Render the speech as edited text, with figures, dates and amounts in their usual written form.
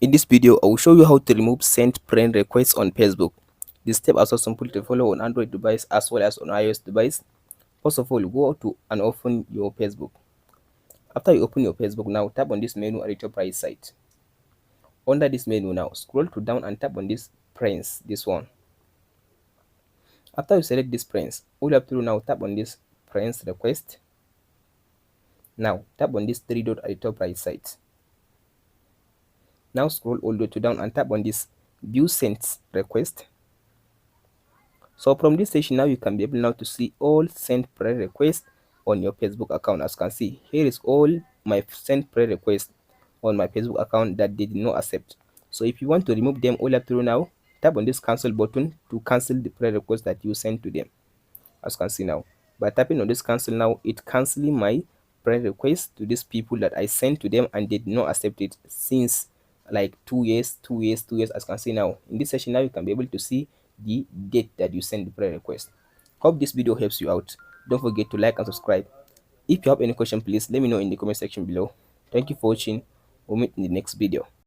In this video, I will show you how to remove sent friend requests on Facebook. This step is so simple to follow on Android device as well as on iOS device. First of all, go to and open your Facebook. After you open your Facebook now, tap on this menu at the top right side. Under this menu now, scroll to down and tap on this friends, this one. After you select this friends, all you have to do now, tap on this friends request. Now, tap on this three dot at the top right side. Now scroll all the way to down and tap on this view sent request. So from this station now you can be able now to see all sent friend requests on your Facebook account. As you can see, here is all my sent friend requests on my Facebook account that they did not accept. So if you want to remove them, all you have to do now, tap on this cancel button to cancel the friend request that you sent to them. As you can see now, by tapping on this cancel now, it canceling my friend request to these people that I sent to them and they did not accept it since like 2 years. As you can see now, in this session now you can be able to see the date that you send the friend request. Hope this video helps you out. Don't forget to like and subscribe. If you have any question, please let me know in the comment section below. Thank you for watching. We'll meet in the next video.